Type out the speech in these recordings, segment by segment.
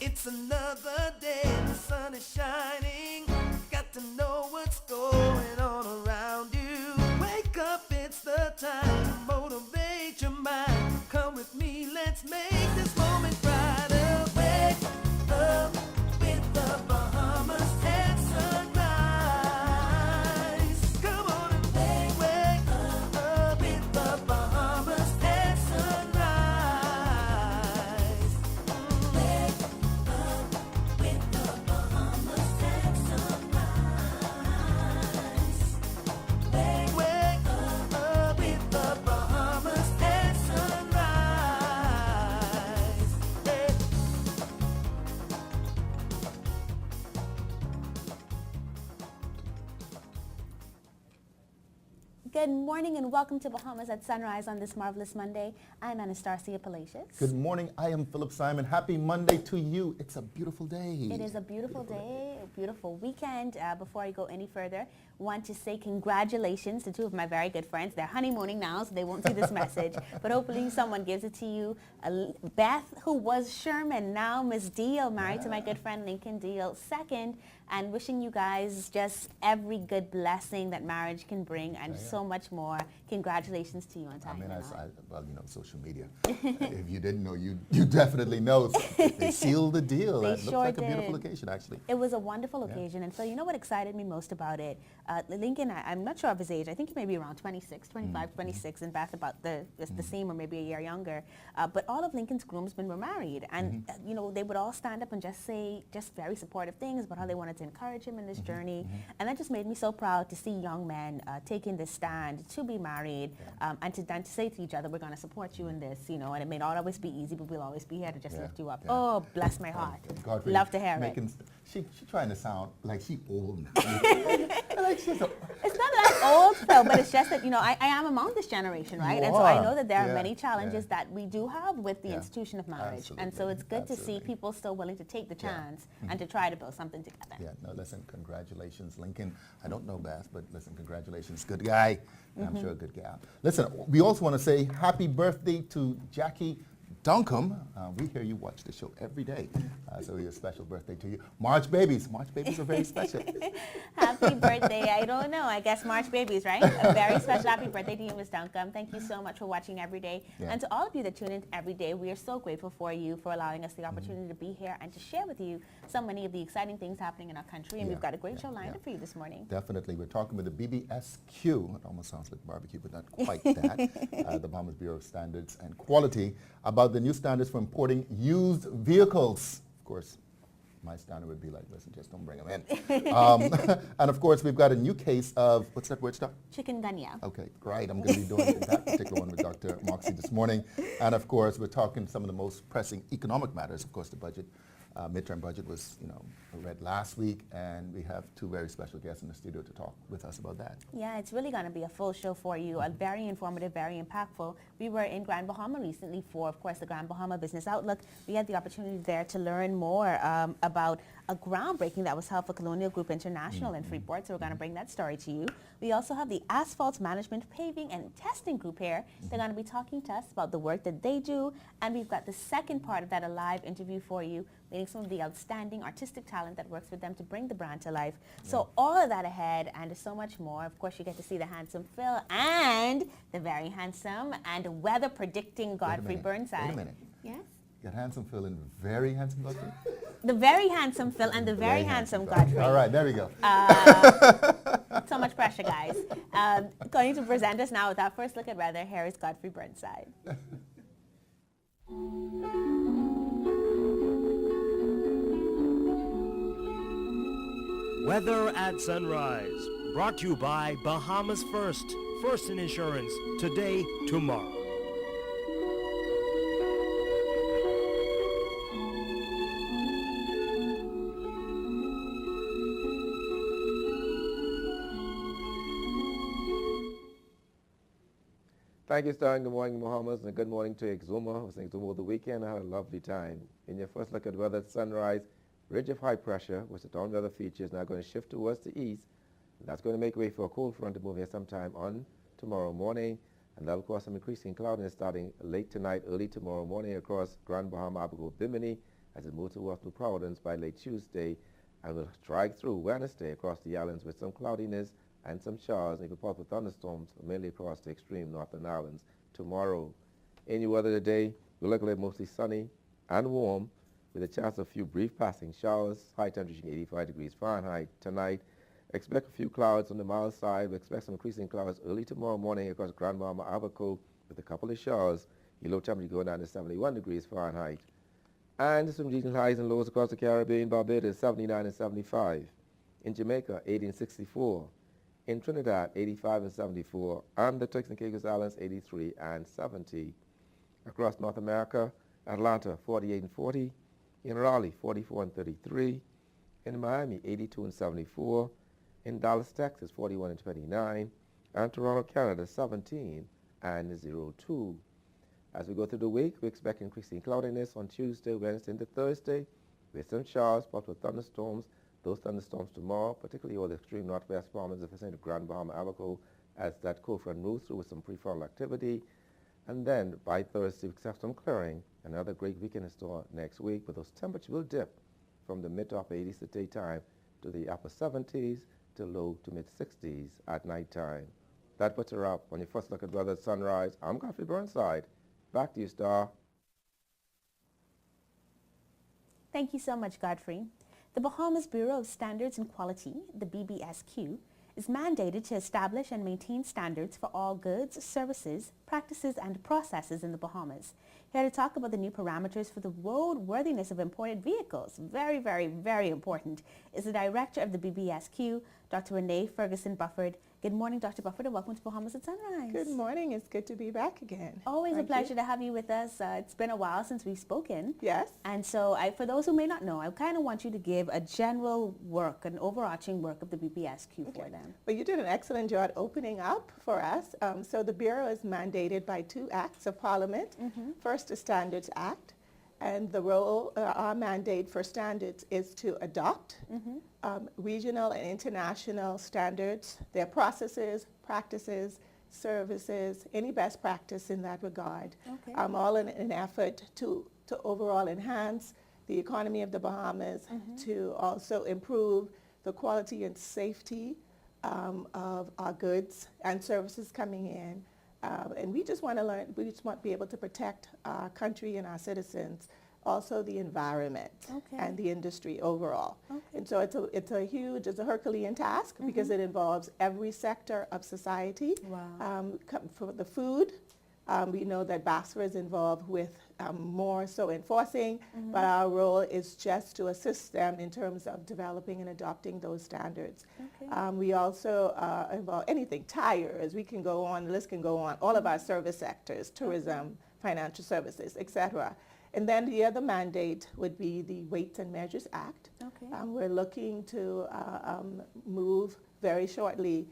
It's another day, the sun is shining. Got to know what's going on around you. Wake up, it's the time to motivate your mind. Come with me, let's make this moment brighter. Wake up with the Bahamas at sunrise. Come on and wake up with the Bahamas at sunrise. Wake up with the Bahamas at sunrise. Wake up with the Bahamas at sunrise. Hey. Good morning and welcome to Bahamas at Sunrise on this marvelous Monday. I'm Anastasia Palacios. Good morning. I am Philip Simon. Happy Monday to you. It's a beautiful day. It is a beautiful day, a beautiful weekend. Before I go any further, want to say congratulations to two of my very good friends. They're honeymooning now, so they won't see this message, but hopefully someone gives it to you. Beth, who was Sherman, now Miss Deal, married to my good friend Lincoln Deal, second, and wishing you guys just every good blessing that marriage can bring and so much more. Congratulations to you on time. Well, you know, social media. If you didn't know, you definitely know. They sealed the deal. They It looked sure like a beautiful did. occasion, actually. It was a wonderful occasion. And Phil, you know what excited me most about it? Lincoln, I'm not sure of his age. I think he may be around 26, 25, 26, and Beth about the same or maybe a year younger. But all of Lincoln's groomsmen were married. And, you know, they would all stand up and just say just very supportive things about how they wanted to encourage him in this journey. And that just made me so proud to see young men taking this stand to be married and to say to each other, we're going to support you in this, you know, and it may not always be easy, but we'll always be here to just lift you up. Oh, bless my heart. Godfrey Love to hear it. She trying to sound like she old now. It's not that I'm old, Phil, but it's just that, you know, I am among this generation, right? You And so I are. know that there are Yeah, many challenges yeah. that we do have with the Yeah. institution of marriage. Absolutely, And so it's good to see absolutely. people still willing to take the Yeah. chance and to try to build something together. Yeah, no, listen, congratulations, Lincoln. I don't know Beth, but listen, congratulations. Good guy. I'm sure a good gal. Listen, we also want to say happy birthday to Jackie Duncombe. We hear you watch the show every day, so a special birthday to you. March babies are very special. Happy birthday. I don't know. I guess March babies, right? A very special happy birthday to you, Ms. Duncombe. Thank you so much for watching every day. Yeah. And to all of you that tune in every day, we are so grateful for you for allowing us the opportunity to be here and to share with you so many of the exciting things happening in our country. And Yeah, we've got a great show yeah, lined yeah. up for you this morning. Definitely. We're talking with the BBSQ. It almost sounds like barbecue, but not quite that. The Bahamas Bureau of Standards and Quality, about the new standards for importing used vehicles. Of course, my standard would be like, listen, just don't bring them in. And of course, we've got a new case of, what's that word, Doc? Chikungunya. Okay, great. I'm going to be doing that particular one with Dr. Moxie this morning. And of course, we're talking some of the most pressing economic matters. Of course, the budget, midterm budget was, read last week, and we have two very special guests in the studio to talk with us about that. Yeah, it's really going to be a full show for you, a very informative, very impactful. We were in Grand Bahama recently for, of course, the Grand Bahama Business Outlook. We had the opportunity there to learn more about a groundbreaking that was held for Colonial Group International in Freeport, so we're going to bring that story to you. We also have the Asphalt Management, Paving, and Testing Group here. They're going to be talking to us about the work that they do, and we've got the second part of that, a live interview for you, meeting some of the outstanding artistic talent that works with them to bring the brand to life. So all of that ahead and so much more. Of course, you get to see the handsome Phil and the very handsome and weather predicting Godfrey Burnside. Wait a minute. Yes? Got handsome Phil and very handsome Godfrey? The very handsome Phil and the very handsome Godfrey. All right, there we go. So much pressure, guys. Going to present us now with our first look at weather. Here is Godfrey Burnside. Weather at Sunrise, brought to you by Bahamas First. First in insurance, today, tomorrow. Thank you, Star, and good morning, Bahamas, and good morning to Exuma. I was in Exuma over the weekend. I had a lovely time. In your first look at weather at sunrise, ridge of high pressure, which the down weather feature, is now going to shift towards the east. And that's going to make way for a cold front to move here sometime on tomorrow morning. And that'll cause some increasing cloudiness starting late tonight, early tomorrow morning across Grand Bahama, Abaco, Bimini, as it moves towards New Providence by late Tuesday and will drag through Wednesday across the islands with some cloudiness and some showers and even possible thunderstorms mainly across the extreme northern islands tomorrow. Any weather today, we're looking at mostly sunny and warm with a chance of a few brief passing showers, high temperature 85 degrees Fahrenheit. Tonight, expect a few clouds on the mild side. We expect some increasing clouds early tomorrow morning across Grand Bahama, Abaco with a couple of showers. Your low temperature going down to 71 degrees Fahrenheit. And some regional highs and lows across the Caribbean, Barbados 79 and 75. In Jamaica, 80 and 64. In Trinidad, 85 and 74. And the Turks and Caicos Islands, 83 and 70. Across North America, Atlanta, 48 and 40. In Raleigh, 44 and 33. In Miami, 82 and 74. In Dallas, Texas, 41 and 29. And Toronto, Canada, 17 and 02. As we go through the week, we expect increasing cloudiness on Tuesday, Wednesday, and Thursday, with some showers, possible thunderstorms. Those thunderstorms tomorrow, particularly over the extreme northwest Bahamas, the vicinity of Grand Bahama, Abaco, as that cold front moves through with some prefrontal activity. And then by Thursday, we expect some clearing. Another great weekend in store next week, but those temperatures will dip from the mid to upper 80s at daytime to the upper 70s to low to mid 60s at nighttime. That puts her up on your first look at weather at sunrise. I'm Godfrey Burnside. Back to you, Star. Thank you so much, Godfrey. The Bahamas Bureau of Standards and Quality, the BBSQ, is mandated to establish and maintain standards for all goods, services, practices, and processes in the Bahamas. Here to talk about the new parameters for the roadworthiness of imported vehicles, very, very, very important, is the director of the BBSQ, Dr. Renee Ferguson Bufford. Good morning, Dr. Bufford, and welcome to Bahamas at Sunrise. Good morning. It's good to be back again. Always a Thank pleasure you. to have you with us. It's been a while since we've spoken. Yes. And so for those who may not know, I kind of want you to give a general work, an overarching work of the BBSQ for them. Well, you did an excellent job opening up for us. So the Bureau is mandated by two acts of Parliament. First, the Standards Act. And the role, our mandate for standards is to adopt regional and international standards, their processes, practices, services, any best practice in that regard, Okay. all in an effort to overall enhance the economy of the Bahamas, to also improve the quality and safety of our goods and services coming in. And we just want to learn, we just want to be able to protect our country and our citizens, also the environment Okay. and the industry overall. Okay. And so it's a Herculean task because it involves every sector of society. Wow. For the food, we know that BASFA is involved with more so enforcing, but our role is just to assist them in terms of developing and adopting those standards. Okay. We also involve anything, tires, we can go on, the list can go on, all of our service sectors, tourism, financial services, etc. And then the other mandate would be the Weights and Measures Act. Okay. We're looking to move very shortly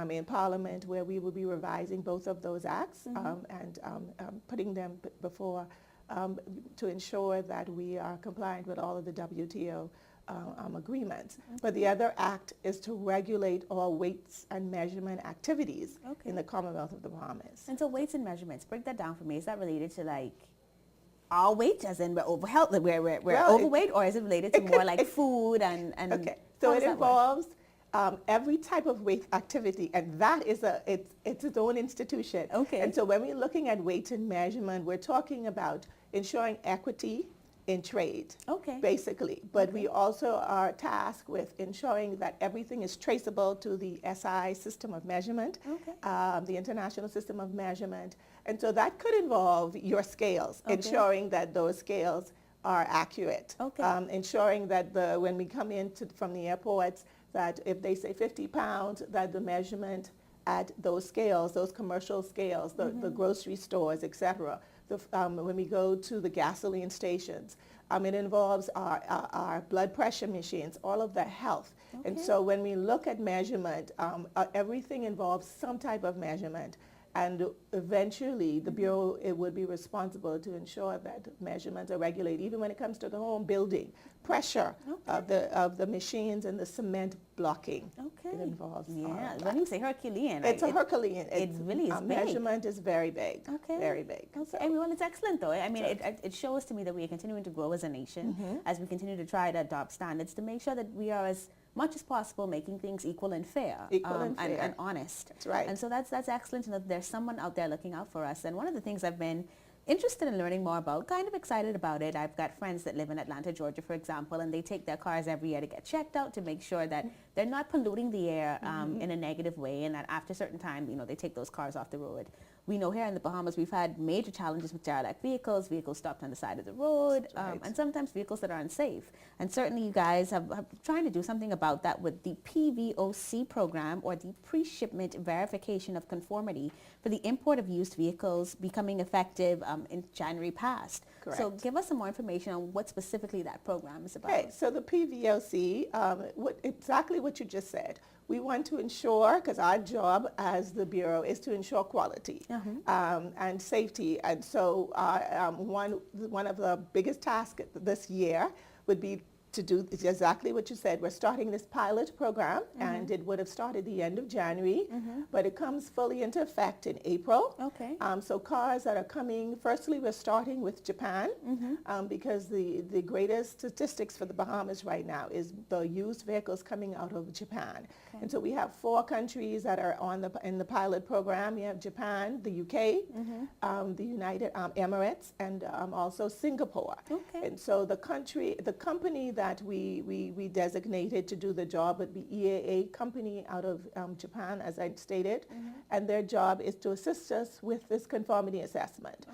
in Parliament, where we will be revising both of those acts and putting them before to ensure that we are compliant with all of the WTO agreements. But the other act is to regulate all weights and measurement activities Okay. in the Commonwealth of the Bahamas. And so weights and measurements, break that down for me. Is that related to like all weight, as in we're we're Well, overweight, or is it related to it more could- like food and Okay, how so does it that work? involves every type of weight activity, and that is it's its own institution. Okay. And so when we're looking at weight and measurement, we're talking about ensuring equity in trade, Okay. basically. But we also are tasked with ensuring that everything is traceable to the SI system of measurement, Okay. the international system of measurement. And so that could involve your scales, Okay. ensuring that those scales are accurate. Okay. Ensuring that when we come in from the airports, that if they say 50 pounds, that the measurement at those scales, those commercial scales, the grocery stores, etc. When we go to the gasoline stations, it involves our blood pressure machines, all of the health. And Okay. so when we look at measurement, everything involves some type of measurement. And eventually, the Bureau, it would be responsible to ensure that measurements are regulated, even when it comes to the home building, pressure of the machines and the cement blocking. Okay. It involves all Yeah. of When that. you say Herculean, It's a Herculean. it really is big. Measurement is very big. Okay. Very big. Okay. So- I mean, well, it's excellent, though. I mean, it shows to me that we are continuing to grow as a nation as we continue to try to adopt standards to make sure that we are as much as possible making things equal and fair, Equal and fair. and honest. That's right. And so that's excellent to know that there's someone out there looking out for us. And one of the things I've been interested in learning more about, kind of excited about it. I've got friends that live in Atlanta, Georgia, for example, and they take their cars every year to get checked out to make sure that they're not polluting the air in a negative way, and that after a certain time, they take those cars off the road. We know here in the Bahamas we've had major challenges with derelict vehicles stopped on the side of the road, Right. and sometimes vehicles that are unsafe. And certainly you guys have trying to do something about that with the PVOC program, or the Pre-Shipment Verification of Conformity for the import of used vehicles, becoming effective in January past. So Correct. give us some more information on what specifically that program is about. Okay, so the PVOC, exactly what you just said. We want to ensure, because our job as the Bureau is to ensure quality and safety. And so one of the biggest tasks this year would be to do exactly what you said. We're starting this pilot program, and it would have started the end of January, but it comes fully into effect in April. Okay. So cars that are coming, firstly, we're starting with Japan, because the greatest statistics for the Bahamas right now is the used vehicles coming out of Japan. Okay. And so we have 4 countries that are in the pilot program. We have Japan, the UK, the United Emirates, and also Singapore. Okay. And so the company that we designated to do the job would be EAA company out of Japan, as I stated, and their job is to assist us with this conformity assessment.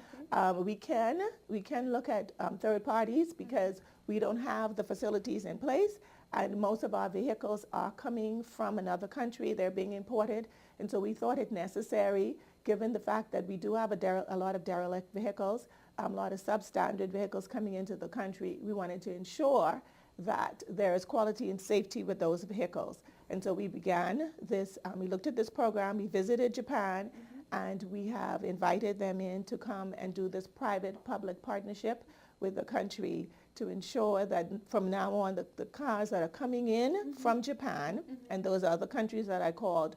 We can look at third parties because we don't have the facilities in place, and most of our vehicles are coming from another country. They're being imported, and so we thought it necessary, given the fact that we do have a lot of derelict vehicles, a lot of substandard vehicles coming into the country. We wanted to ensure that there is quality and safety with those vehicles. And so we began this, we looked at this program, we visited Japan, and we have invited them in to come and do this private-public partnership with the country to ensure that from now on the cars that are coming in from Japan and those other countries that I called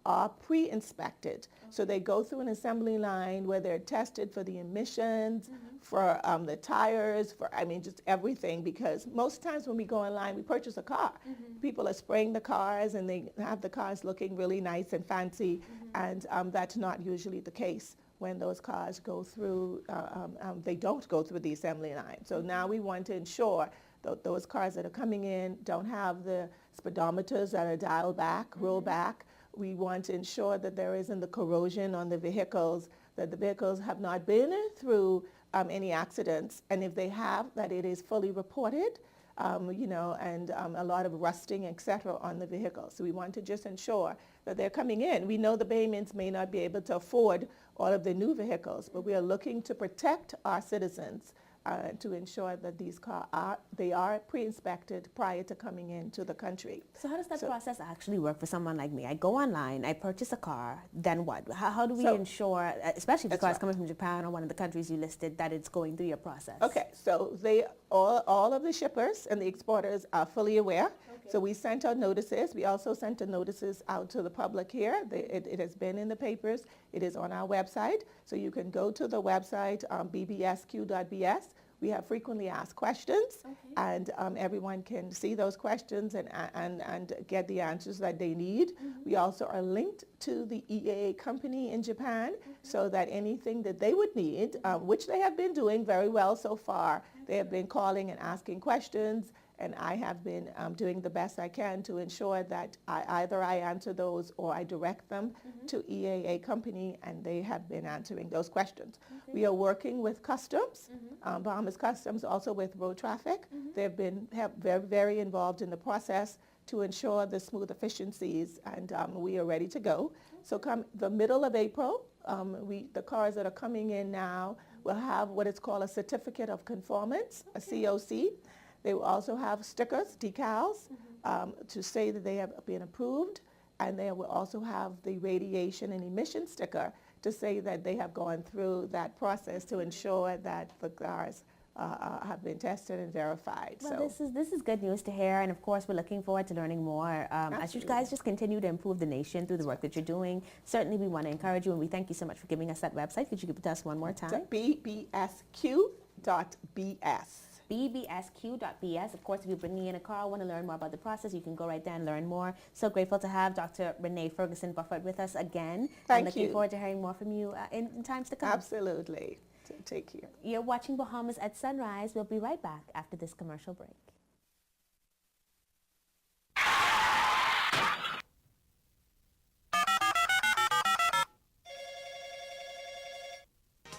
are pre-inspected. So they go through an assembly line where they're tested for the emissions, for the tires, just everything, because most times when we go online, we purchase a car. People are spraying the cars and they have the cars looking really nice and fancy, and that's not usually the case when those cars go through, they don't go through the assembly line. So now we want to ensure that those cars that are coming in don't have the speedometers that are dialed back, rolled back. We want to ensure that there isn't the corrosion on the vehicles, that the vehicles have not been through any accidents, and if they have, that it is fully reported, and a lot of rusting, etc. on the vehicles. So we want to just ensure that they're coming in. We know the Bahamians may not be able to afford all of the new vehicles, but we are looking to protect our citizens to ensure that these cars are pre-inspected prior to coming into the country. So how does that process actually work for someone like me? I go online, I purchase a car, then what? How do we ensure, especially if the car is coming from Japan or one of the countries you listed, that it's going through your process? Okay, so all of the shippers and the exporters are fully aware. Okay. So we sent out notices. We also sent the notices out to the public here. It has been in the papers. It is on our website. So you can go to the website, bbsq.bs. We have frequently asked questions, and everyone can see those questions and get the answers that they need. We also are linked to the EAA company in Japan, so that anything that they would need, which they have been doing very well so far, they have been calling and asking questions, and I have been doing the best I can to ensure that either I answer those or I direct them to EAA company, and they have been answering those questions. We are working with Customs, Bahamas Customs, also with road traffic. They've been very, very involved in the process to ensure the smooth efficiencies, and we are ready to go. So come the middle of April, the cars that are coming in now will have what is called a certificate of conformance, a COC. They will also have stickers, decals, to say that they have been approved. and they will also have the radiation and emission sticker to say that they have gone through that process to ensure that the cars have been tested and verified. Well, this is good news to hear, and of course we're looking forward to learning more as you guys just continue to improve the nation through the work that you're doing. Certainly we want to encourage you, and we thank you so much for giving us that website. Could you give it to us one more time? bbsq.bs. bbsq.bs. Of course, if you're bringing in a car, want to learn more about the process, you can go right there and learn more. So grateful to have Dr. Renee Ferguson Bufford with us again. Thank and looking you. forward to hearing more from you in times to come. Absolutely. Take care. You're watching Bahamas at Sunrise. We'll be right back after this commercial break.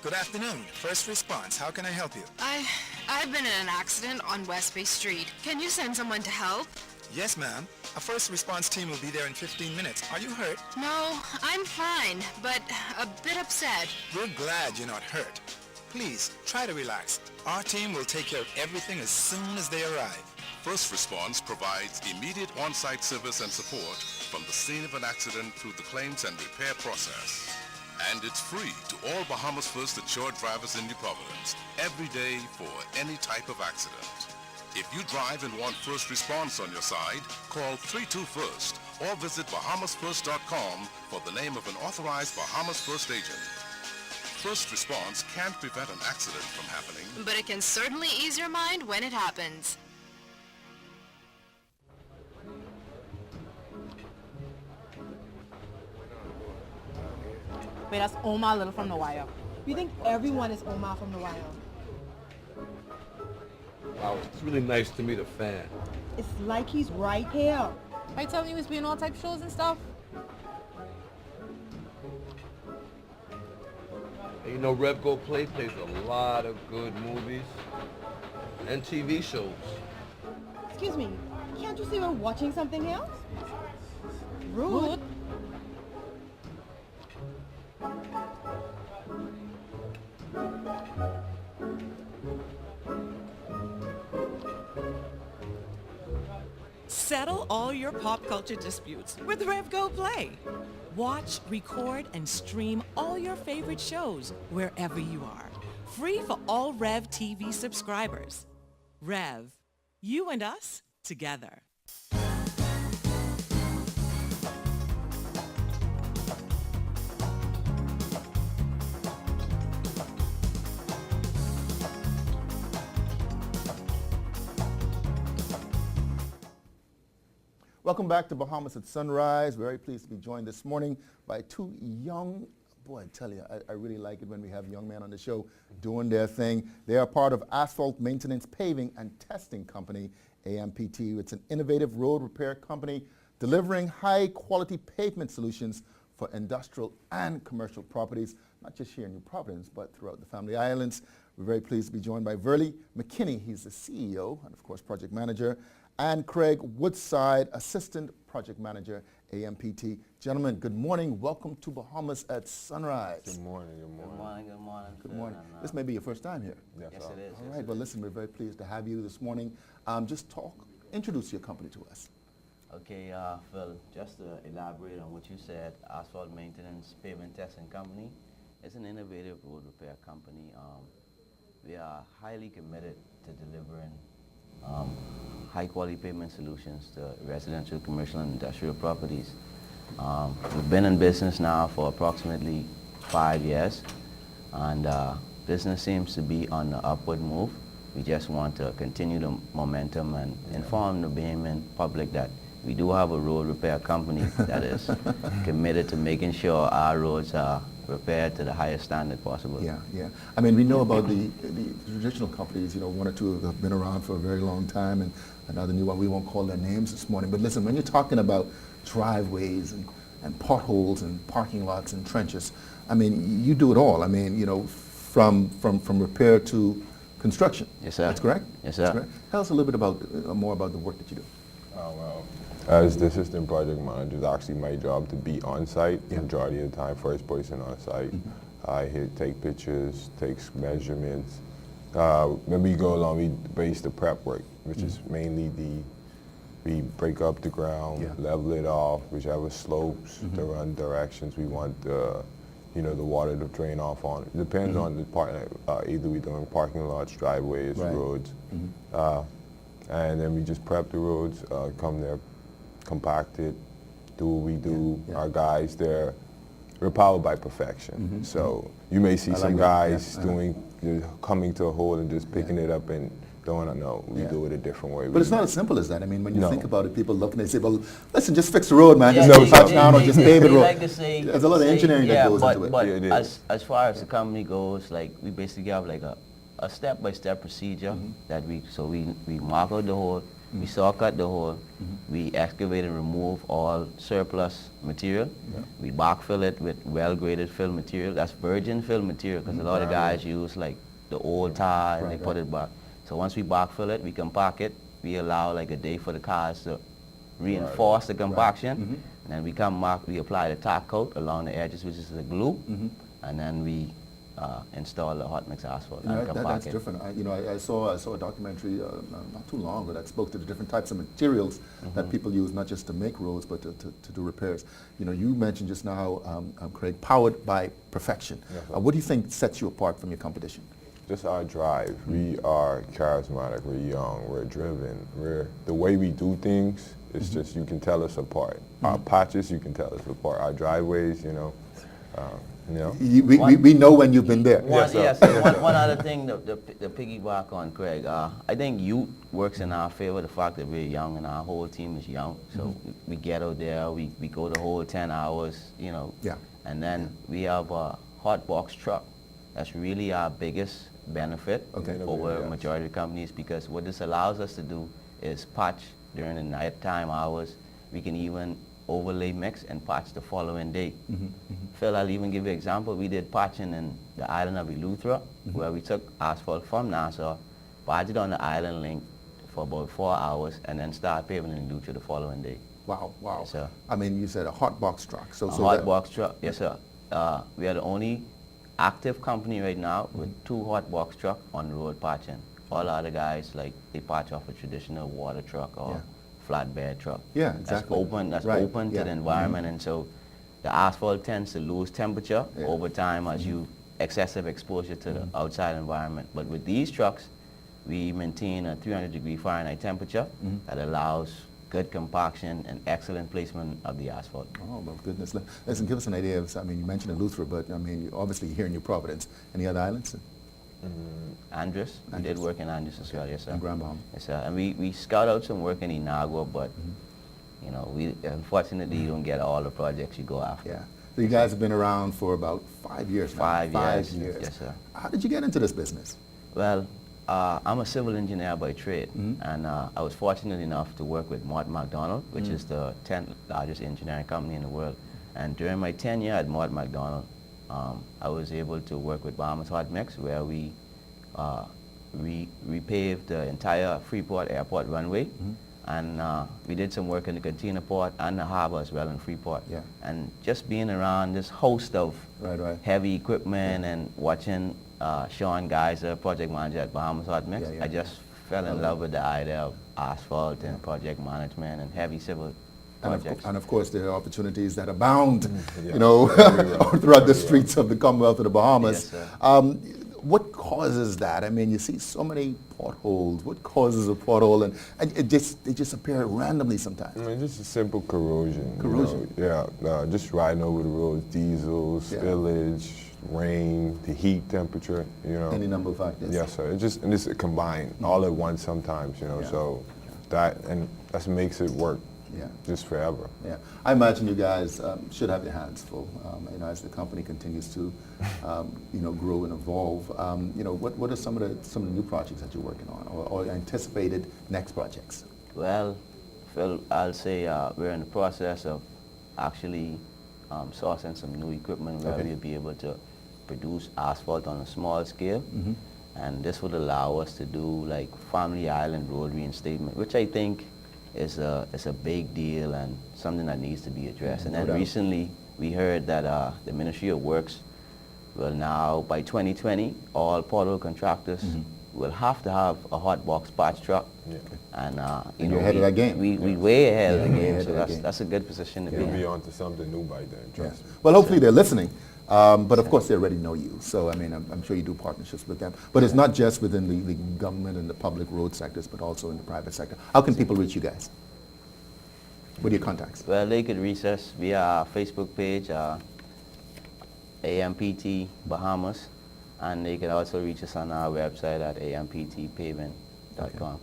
Good afternoon. First response. How can I help you? I've been in an accident on West Bay Street. Can you send someone to help? Yes, ma'am. A first response team will be there in 15 minutes. Are you hurt? No, I'm fine, but a bit upset. We're glad you're not hurt. Please, try to relax. Our team will take care of everything as soon as they arrive. First Response provides immediate on-site service and support from the scene of an accident through the claims and repair process. And it's free to all Bahamas First insured drivers in New Providence, every day for any type of accident. If you drive and want First Response on your side, call 32-FIRST or visit bahamasfirst.com for the name of an authorized Bahamas First agent. First Response can't prevent an accident from happening, But it can certainly ease your mind when it happens. Wait, that's Omar Little from The Wire. You think everyone is Omar from The Wire? Wow, it's really nice to meet a fan. It's like he's right here. I telling you he's been in all type of shows and stuff? And you know, Rev Go Play plays a lot of good movies and TV shows. Excuse me, can't you see we're watching something else? Rude. Settle all your pop culture disputes with Rev Go Play. Watch, record, and stream all your favorite shows wherever you are. Free for all Rev TV subscribers. Rev, you and us together. Welcome back to Bahamas at Sunrise. Very pleased to be joined this morning by two young, boy, I tell you, I really like it when we have young men on the show doing their thing. They are part of Asphalt Maintenance Paving and Testing Company, AMPT. It's an innovative road repair company delivering high-quality pavement solutions for industrial and commercial properties, not just here in New Providence, but throughout the Family Islands. We're very pleased to be joined by Verley McKinney. He's the CEO and, of course, project manager, and Craig Woodside, Assistant Project Manager, AMPT. Gentlemen, good morning. Welcome to Bahamas at Sunrise. Good morning, good morning. Good morning, good morning. Good morning. This may be your first time here. Yes, Yes, it is. All right, well, listen, we're very pleased to have you this morning. Introduce your company to us. Okay, Phil, just to elaborate on what you said, Asphalt Maintenance Pavement Testing Company is an innovative road repair company. We are highly committed to delivering high-quality pavement solutions to residential, commercial, and industrial properties. We've been in business now for approximately 5 years, and business seems to be on the upward move. We just want to continue the momentum and inform the Bahamian public that we do have a road repair company that is committed to making sure our roads are repaired to the highest standard possible. Yeah, yeah. I mean, we know about the traditional companies, you know, one or two have been around for a very long time, and another new one, we won't call their names this morning. But listen, when you're talking about driveways and potholes and parking lots and trenches, I mean, you do it all. I mean, you know, from repair to construction. Yes, sir. That's correct? Yes, sir. That's correct. Tell us a little bit about, more about the work that you do. Oh, well, as the assistant project manager, it's actually my job to be on site. Yeah. Majority of the time, first person on site. I take pictures, takes measurements. When we go along, we base the prep work, which is mainly we break up the ground, level it off, whichever slopes, the run directions we want the, you know, the water to drain off on. It depends on the part. Either we're doing parking lots, driveways, roads, and then we just prep the roads, come there, compact it, do what we do. Our guys, we're powered by perfection. So you may see some guys coming to a hole and just picking it up and throwing it. No, we do it a different way. But it's not as simple as that. I mean, when you think about it, people look and they say, well, listen, just fix the road, man. Just touch down or just pave the road. Like to say, there's a lot of engineering that goes into it. But as far as the company goes, like we basically have like a step-by-step procedure that we mark out the hole, we saw cut the hole, we excavate and remove all surplus material, we backfill it with well-graded fill material. That's virgin fill material because a lot of guys use like the old tire and they put it back. So once we backfill it, we compact it, we allow like a day for the cars to reinforce the compaction, and then we apply the top coat along the edges, which is the glue, and then we install the hot mix asphalt and compact that's it. different. I saw a documentary not too long ago that spoke to the different types of materials that people use, not just to make roads, but to do repairs. You know, you mentioned just now, Craig, powered by perfection. What do you think sets you apart from your competition? Just our drive. We are charismatic, we're young, we're driven. The way we do things, it's just, you can tell us apart. Our patches, you can tell us apart. Our driveways, you know. We know when you've been there. One other thing, the piggyback on Craig, I think youth works in our favor, the fact that we're young and our whole team is young. So we get out there, we go the whole 10 hours, you know. And then we have a hot box truck. That's really our biggest benefit over majority of companies, because what this allows us to do is patch during the nighttime hours. We can even overlay mix and patch the following day. Phil, I'll even give you an example. We did patching in the island of Eleuthera, where we took asphalt from Nassau, patched it on the island link for about 4 hours, and then started paving in Eleuthera the following day. Wow. Yes, sir. I mean, you said a hot box truck. A hot box truck, yes, sir. We are the only active company right now with 2 hot box truck on the road patching. All other guys, like, they patch off a traditional water truck or flatbed truck. Yeah, exactly. That's open to the environment, and so the asphalt tends to lose temperature over time as you excessive exposure to the outside environment. But with these trucks, we maintain a 300-degree Fahrenheit temperature that allows good compaction and excellent placement of the asphalt. Oh, my goodness. Listen, give us an idea of, I mean, you mentioned Eleuthera, but I mean, obviously here in New Providence. Any other islands? Andros. We did work in Andros as well, yes, sir. In Grand Bahama. Yes, sir. And we scout out some work in Inagua, but, you know, we unfortunately you don't get all the projects you go after. Yeah. So you guys have been around for about 5 years now. 5 years. 5 years. Yes, sir. How did you get into this business? Well, I'm a civil engineer by trade, and I was fortunate enough to work with Mott MacDonald, which is the 10th largest engineering company in the world. And during my tenure at Mott MacDonald, I was able to work with Bahamas Hot Mix, where we repaved the entire Freeport Airport runway, and we did some work in the container port and the harbor as well in Freeport. And just being around this host of heavy equipment and watching Sean Geiser, project manager at Bahamas Hot Mix, I just fell in love with the idea of asphalt and project management and heavy civil projects. And of course, there are opportunities that abound, you know, throughout the streets of the Commonwealth of the Bahamas. Yes, what causes that? I mean, you see so many potholes. What causes a pothole? And they just appear randomly sometimes. I mean, just a simple corrosion. Corrosion? You know? Just riding over the roads, diesel, spillage, rain, the heat, temperature, you know. Any number of factors. Yes, sir. It's combined all at once sometimes, you know. So that makes it work. Just forever. Yeah, I imagine you guys should have your hands full, you know, as the company continues to, you know, grow and evolve. You know, what are some of the new projects that you're working on, or anticipated next projects? Well, Phil, I'll say we're in the process of actually sourcing some new equipment where we'll be able to produce asphalt on a small scale, and this would allow us to do like Family Island road reinstatement, which I think is a big deal and something that needs to be addressed. And then recently we heard that the Ministry of Works will now, by 2020, all pothole contractors will have to have a hot box patch truck. And, And you're ahead of that game. We way ahead of the game, ahead so of that game. that's a good position to be You'll in. be on to something new by then, trust me. Well, hopefully they're listening. But of course, they already know you. So, I mean, I'm sure you do partnerships with them. But it's not just within the government and the public road sectors, but also in the private sector. How can people reach you guys? What are your contacts? Well, they could reach us via our Facebook page, AMPT Bahamas, and they can also reach us on our website at amptpavement.com.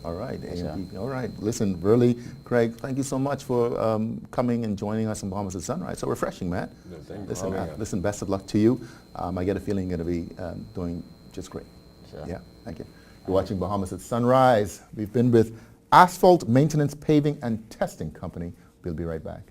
All right, Yes, AMP. All right. Listen, Burley, Craig, thank you so much for coming and joining us in Bahamas at Sunrise. So refreshing, man. No, thank you for Listen, having us. listen, best of luck to you. I get a feeling you're going to be doing just great. Sure. Yeah, thank you. You're watching Bahamas at Sunrise. We've been with Asphalt Maintenance Paving and Testing Company. We'll be right back.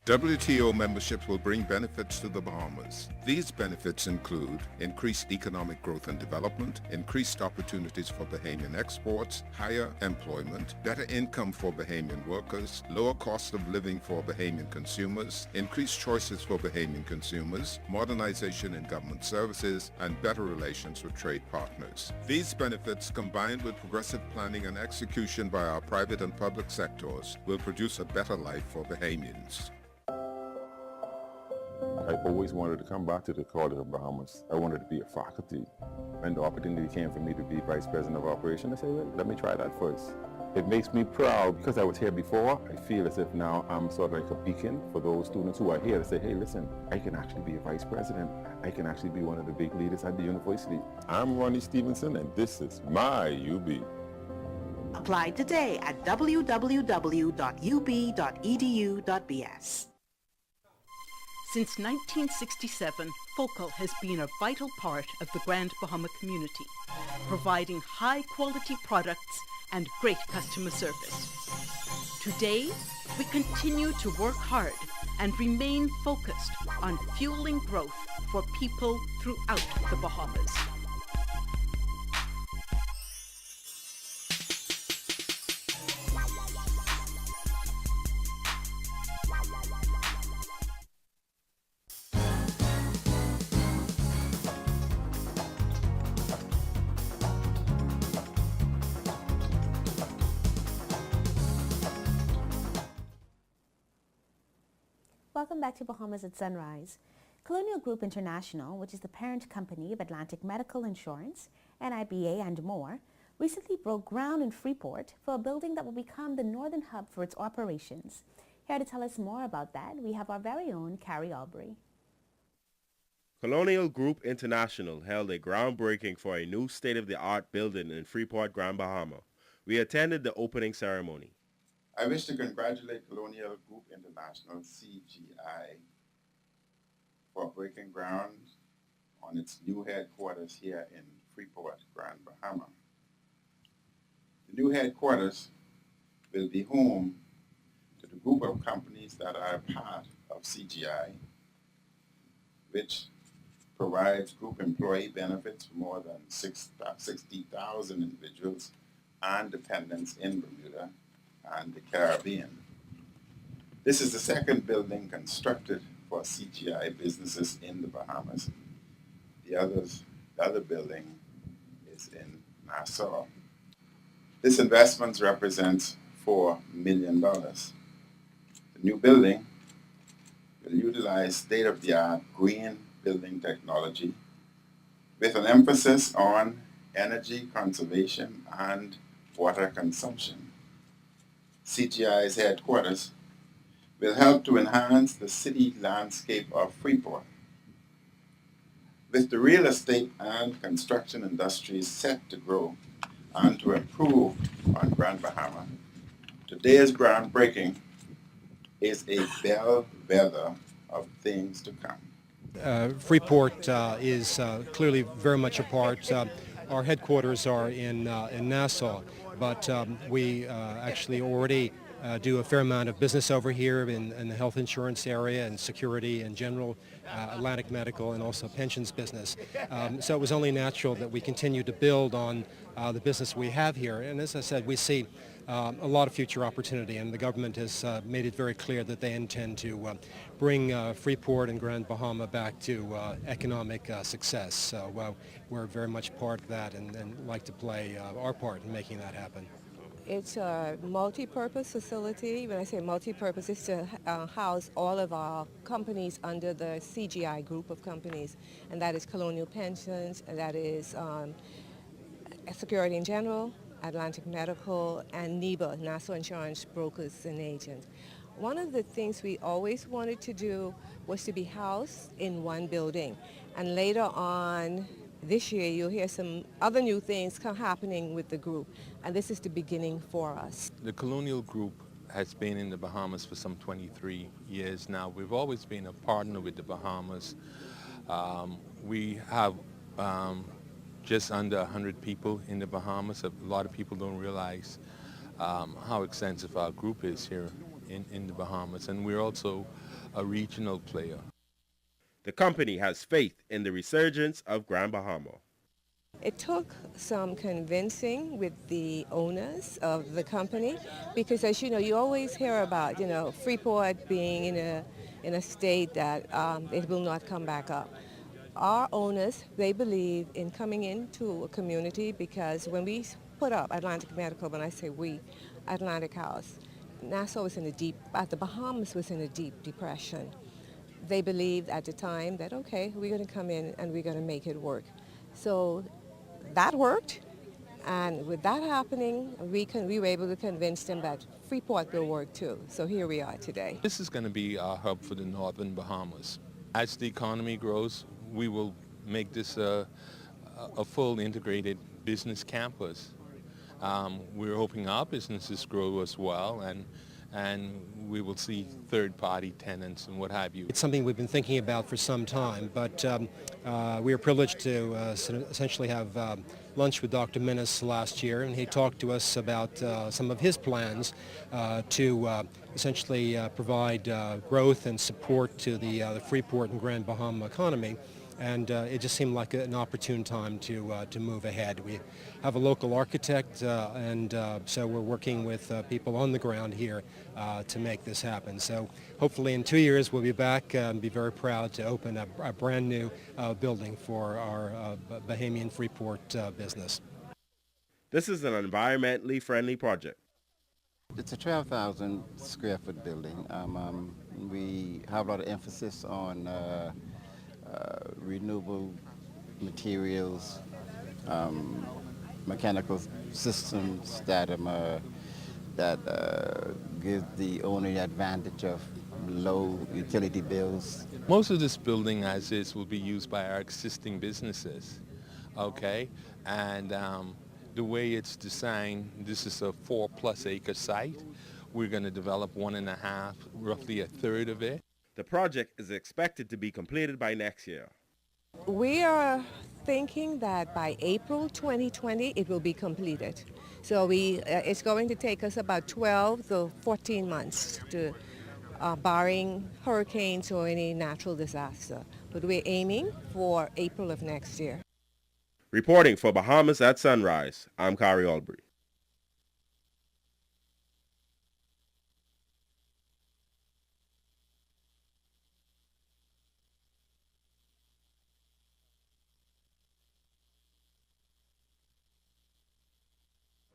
WTO memberships will bring benefits to the Bahamas. These benefits include increased economic growth and development, increased opportunities for Bahamian exports, higher employment, better income for Bahamian workers, lower cost of living for Bahamian consumers, increased choices for Bahamian consumers, modernization in government services, and better relations with trade partners. These benefits, combined with progressive planning and execution by our private and public sectors, will produce a better life for Bahamians. I always wanted to come back to the College of Bahamas. I wanted to be a faculty. When the opportunity came for me to be Vice President of Operations, I said, well, let me try that first. It makes me proud because I was here before. I feel as if now I'm sort of like a beacon for those students who are here to say, hey, listen, I can actually be a Vice President. I can actually be one of the big leaders at the university. I'm Ronnie Stevenson, and this is my UB. Apply today at www.ub.edu.bs. Since 1967, Focal has been a vital part of the Grand Bahama community, providing high-quality products and great customer service. Today, we continue to work hard and remain focused on fueling growth for people throughout the Bahamas. Welcome back to Bahamas at Sunrise. Colonial Group International, which is the parent company of Atlantic Medical Insurance, NIBA, and more, recently broke ground in Freeport for a building that will become the northern hub for its operations. Here to tell us more about that, we have our very own Carrie Albury. Colonial Group International held a groundbreaking for a new state-of-the-art building in Freeport, Grand Bahama. We attended the opening ceremony. I wish to congratulate Colonial Group International, CGI, for breaking ground on its new headquarters here in Freeport, Grand Bahama. The new headquarters will be home to the group of companies that are part of CGI, which provides group employee benefits for more than 60,000 individuals and dependents in Bermuda and the Caribbean. This is the second building constructed for CGI businesses in the Bahamas. The other building is in Nassau. This investment represents $4 million. The new building will utilize state-of-the-art green building technology with an emphasis on energy conservation and water consumption. CGI's headquarters will help to enhance the city landscape of Freeport. With the real estate and construction industries set to grow and to improve on Grand Bahama, today's groundbreaking is a bellwether of things to come. Freeport is clearly very much a part. Our headquarters are in Nassau, but we actually already do a fair amount of business over here in the health insurance area and security and general Atlantic medical and also pensions business. So it was only natural that we continue to build on the business we have here. And as I said, we see a lot of future opportunity, and the government has made it very clear that they intend to bring Freeport and Grand Bahama back to economic success. So we're very much part of that and like to play our part in making that happen. It's a multi-purpose facility. When I say multi-purpose, it's to house all of our companies under the CGI group of companies, and that is Colonial Pensions, and that is Security in General, Atlantic Medical, and NEBA, Nassau Insurance Brokers and Agents. One of the things we always wanted to do was to be housed in one building, and later on this year you'll hear some other new things happening with the group, and this is the beginning for us. The Colonial Group has been in the Bahamas for some 23 years now. We've always been a partner with the Bahamas. We have just under 100 people in the Bahamas. A lot of people don't realize how extensive our group is here in the Bahamas, and we're also a regional player. The company has faith in the resurgence of Grand Bahama. It took some convincing with the owners of the company because, as you know, you always hear about, Freeport being in a state that it will not come back up. Our owners, they believe in coming into a community because when we put up Atlantic Medical, when I say we, Atlantic House, Nassau was the Bahamas was in a deep depression. They believed at the time that, okay, we're going to come in and we're going to make it work. So that worked, and with that happening, we were able to convince them that Freeport will work too. So here we are today. This is going to be our hub for the northern Bahamas. As the economy grows, we will make this a full integrated business campus. We're hoping our businesses grow as well, and we will see third-party tenants and what have you. It's something we've been thinking about for some time, but we were privileged to essentially have lunch with Dr. Minnis last year, and he talked to us about some of his plans to essentially provide growth and support to the Freeport and Grand Bahama economy. And it just seemed like an opportune time to move ahead. We have a local architect, and so we're working with people on the ground here to make this happen. So hopefully in 2 years we'll be back and be very proud to open a brand new building for our Bahamian Freeport business. This is an environmentally friendly project. It's a 12,000 square foot building. We have a lot of emphasis on renewable materials, mechanical systems that give the owner the advantage of low utility bills. Most of this building as is will be used by our existing businesses, okay? And the way it's designed, this is a 4+ acre site. We're going to develop 1.5, roughly a third of it. The project is expected to be completed by next year. We are thinking that by April 2020 it will be completed. So it's going to take us about 12 to 14 months to barring hurricanes or any natural disaster. But we're aiming for April of next year. Reporting for Bahamas at Sunrise, I'm Kari Albury.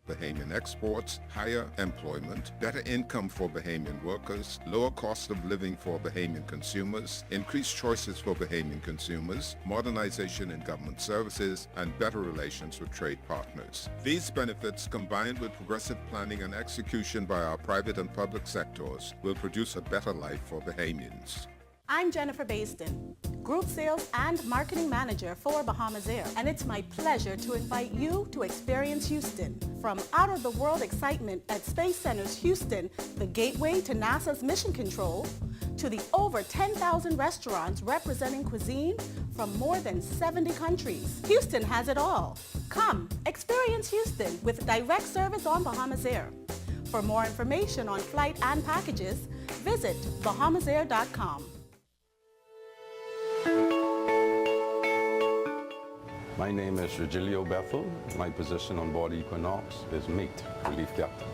Bahamian exports, higher employment, better income for Bahamian workers, lower cost of living for Bahamian consumers, increased choices for Bahamian consumers, modernization in government services, and better relations with trade partners. These benefits, combined with progressive planning and execution by our private and public sectors, will produce a better life for Bahamians. I'm Jennifer Basden, Group Sales and Marketing Manager for Bahamas Air, and it's my pleasure to invite you to experience Houston. From out-of-the-world excitement at Space Center's Houston, the gateway to NASA's mission control, to the over 10,000 restaurants representing cuisine from more than 70 countries. Houston has it all. Come, experience Houston with direct service on Bahamas Air. For more information on flight and packages, visit bahamasair.com. My name is Regilio Bethel. My position on board Equinox is mate relief captain.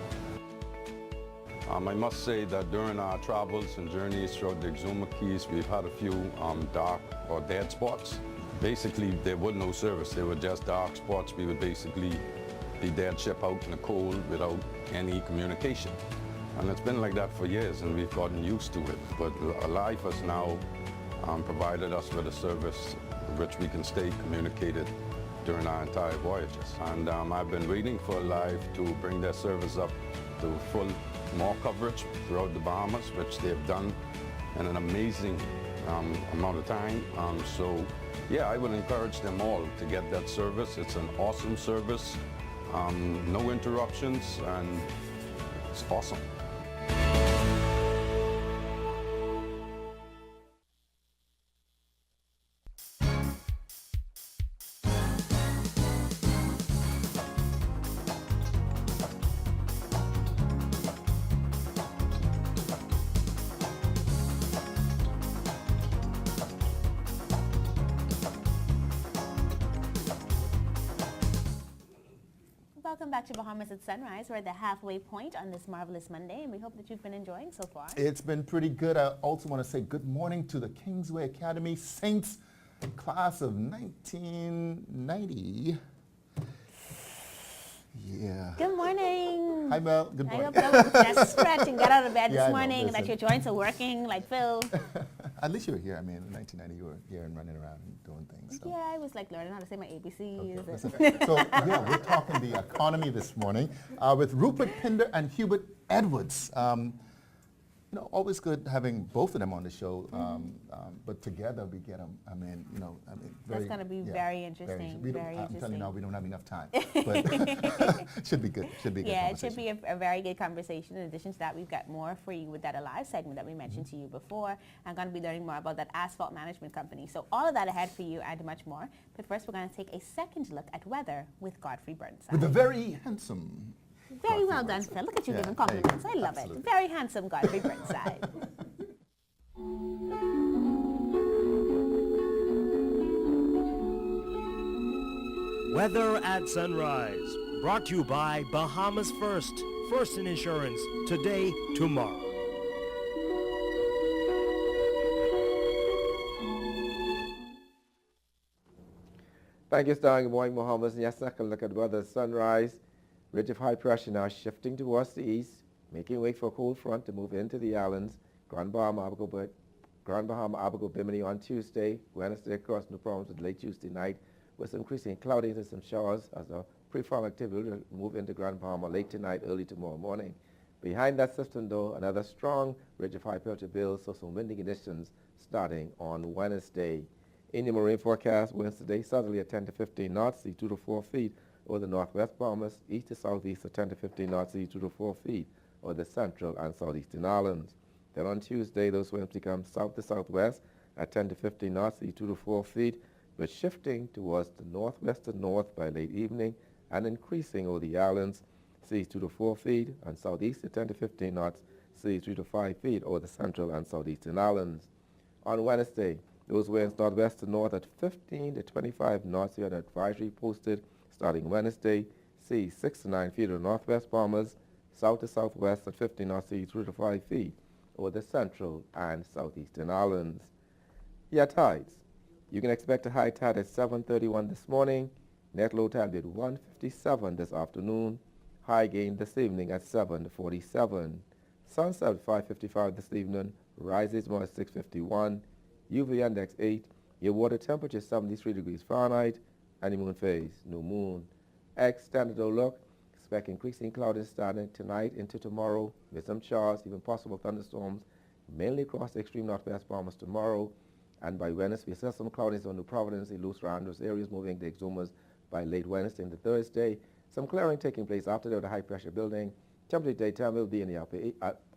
I must say that during our travels and journeys throughout the Exuma Keys, we've had a few dark or dead spots. Basically, there was no service. They were just dark spots. We would basically be dead ship out in the cold without any communication. And it's been like that for years, and we've gotten used to it. But Life has now provided us with a service which we can stay communicated during our entire voyages. And I've been waiting for Life to bring their service up to full more coverage throughout the Bahamas, which they've done in an amazing amount of time. So yeah, I would encourage them all to get that service. It's an awesome service, no interruptions, and it's awesome. Welcome back to Bahamas at Sunrise. We're at the halfway point on this marvelous Monday, and we hope that you've been enjoying so far. It's been pretty good. I also want to say good morning to the Kingsway Academy Saints class of 1990. Yeah. Good morning. Hi, Mel. Good morning. I hope you were desperate and got out of bed Yeah, I this know. morning and that your joints are working like Phil. At least you were here. I mean, in 1990, you were here and running around and doing things. So. Yeah, I was like learning how to say my ABCs. Okay, so yeah, we're talking the economy this morning with Rupert Pinder and Hubert Edwards. You know, always good having both of them on the show, but together we get them. I mean, you know, that's going to be very interesting. I'm telling you now, we don't have enough time, but should be good. Should be a good Yeah, it should be a very good conversation. In addition to that, we've got more for you with that Alive segment that we mentioned to you before. I'm going to be learning more about that asphalt management company. So all of that ahead for you and much more. But first, we're going to take a second look at weather with Godfrey Burnside. With a very handsome. Very well done, Phil. Look at you giving compliments. I love it. Very handsome Godfrey Burnside. Weather at Sunrise, brought to you by Bahamas First. First in insurance, today, tomorrow. Thank you, Star. Good morning, Bahamas. Yes, second look at weather. Sunrise. Ridge of high pressure now shifting towards the east, making way for a cold front to move into the islands. Grand Bahama, Abaco, Bimini on Tuesday. Wednesday across, no problems with late Tuesday night, with some increasing cloudiness and some showers as a pre-form activity will move into Grand Bahama late tonight, early tomorrow morning. Behind that system, though, another strong ridge of high pressure builds, so some windy conditions starting on Wednesday. In the marine forecast, Wednesday, southerly at 10 to 15 knots, sea 2 to 4 feet. Or the northwest Bahamas, east to southeast at 10 to 15 knots, sea 2 to 4 feet, or the central and southeastern islands. Then on Tuesday, those winds become south to southwest at 10 to 15 knots, sea 2 to 4 feet, but shifting towards the northwest and north by late evening and increasing over the islands, seas 2 to 4 feet, and southeast at 10 to 15 knots, seas 3 to 5 feet, over the central and southeastern islands. On Wednesday, those winds northwest to north at 15 to 25 knots. We had an advisory posted starting Wednesday, seas 6 to 9 feet over the northwest Bahamas, south to southwest at 15 knots, seas 3 to 5 feet over the central and southeastern islands. Yeah, tides. You can expect a high tide at 7:31 this morning, net low tide at 1:57 this afternoon, high gain this evening at 7:47. Sunset at 5:55 this evening, rises more at 6:51, UV index 8, your water temperature 73 degrees Fahrenheit, honeymoon phase, new moon. Extended outlook, expect increasing cloudiness starting tonight into tomorrow with some showers, even possible thunderstorms, mainly across the extreme northwest Bahamas tomorrow. And by Wednesday, we see some cloudiness on New Providence, loose around those areas, moving the Exumas by late Wednesday into Thursday. Some clearing taking place after the high pressure building. Temperature daytime will be in the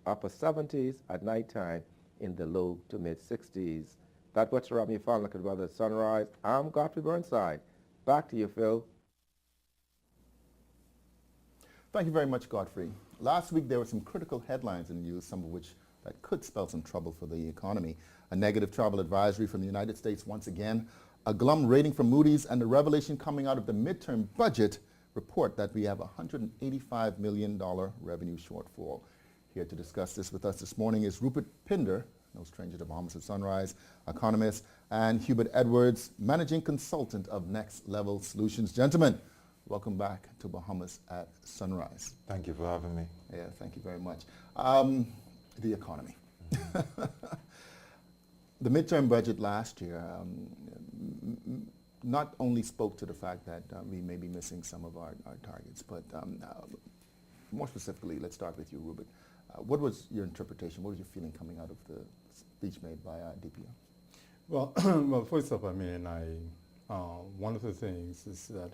upper 70s, at nighttime in the low to mid 60s. That's what's around me. Final look at weather at sunrise. I'm Godfrey Burnside. Back to you, Phil. Thank you very much, Godfrey. Last week there were some critical headlines in the news, some of which that could spell some trouble for the economy. A negative travel advisory from the United States once again, a glum rating from Moody's, and the revelation coming out of the midterm budget report that we have a $185 million revenue shortfall. Here to discuss this with us this morning is Rupert Pinder, no stranger to Bahamas at Sunrise, economist, and Hubert Edwards, managing consultant of Next Level Solutions. Gentlemen, welcome back to Bahamas at Sunrise. Thank you for having me. Yeah, thank you very much. The economy. The midterm budget last year not only spoke to the fact that we may be missing some of our targets, but more specifically, let's start with you, Rupert. What was your interpretation? What was your feeling coming out of the speech made by DPO? Well, well, first off, I mean, one of the things is that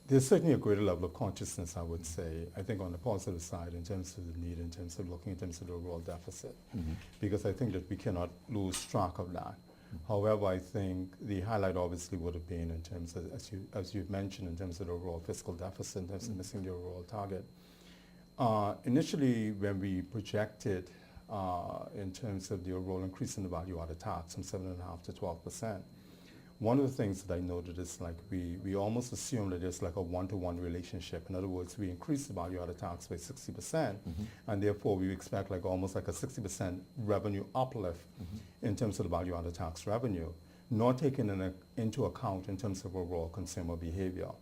there's certainly a greater level of consciousness, I would say, I think on the positive side in terms of the need, in terms of looking in terms of the overall deficit, because I think that we cannot lose track of that. However, I think the highlight obviously would have been in terms of, as you've mentioned, in terms of the overall fiscal deficit, in terms of missing the overall target. Initially, when we projected in terms of the overall increase in the value-added tax from 7.5% to 12%, one of the things that I noted is like we almost assume that there's like a one-to-one relationship. In other words, we increase the value-added tax by 60%, and therefore we expect like almost like a 60% revenue uplift in terms of the value-added tax revenue, not taken into account in terms of overall consumer behavior.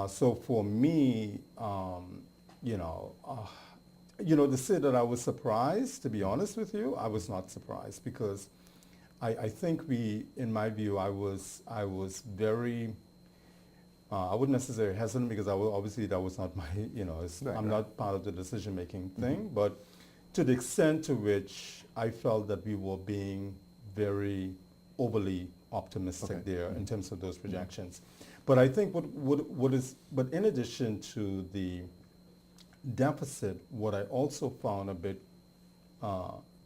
So for me, to say that I was surprised, to be honest with you, I was not surprised because I think in my view, I was very, I wouldn't necessarily hesitant because obviously that was not my, I'm not part of the decision-making thing, but to the extent to which I felt that we were being very overly optimistic there in terms of those projections. But I think but in addition to the deficit, what I also found a bit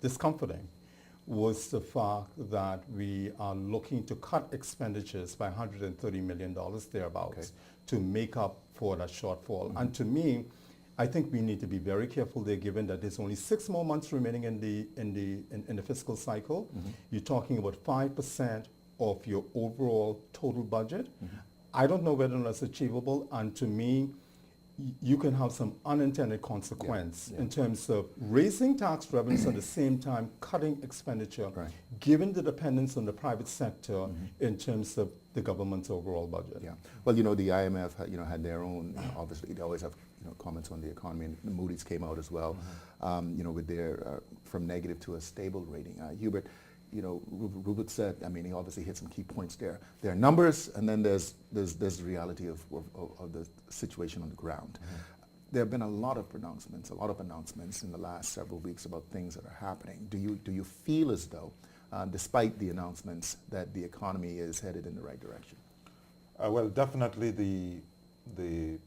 discomforting was the fact that we are looking to cut expenditures by $130 million thereabouts to make up for that shortfall. And to me, I think we need to be very careful there, given that there's only 6 more months remaining in the fiscal cycle. You're talking about 5% of your overall total budget. I don't know whether that's achievable, and to me, you can have some unintended consequence in terms of raising tax revenues at the same time cutting expenditure, given the dependence on the private sector in terms of the government's overall budget. Yeah. Well, the IMF had their own, obviously they always have comments on the economy, and the Moody's came out as well, with their from negative to a stable rating. Hubert, Rupert said, I mean, he obviously hit some key points there. There are numbers, and then there's the reality of the situation on the ground. There have been a lot of announcements in the last several weeks about things that are happening. Do you feel as though, despite the announcements, that the economy is headed in the right direction? Well, definitely the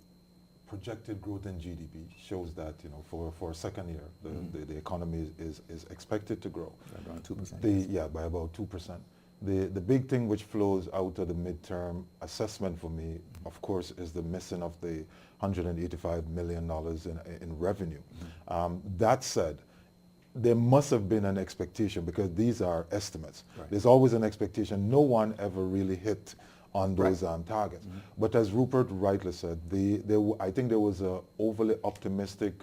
projected growth in GDP shows that for a second year the economy is expected to grow by around 2%. By about 2%. The big thing which flows out of the midterm assessment for me, of course, is the missing of the $185 million in revenue. That said, there must have been an expectation, because these are estimates. There's always an expectation. No one ever really hit on those targets. But as Rupert rightly said, I think there was an overly optimistic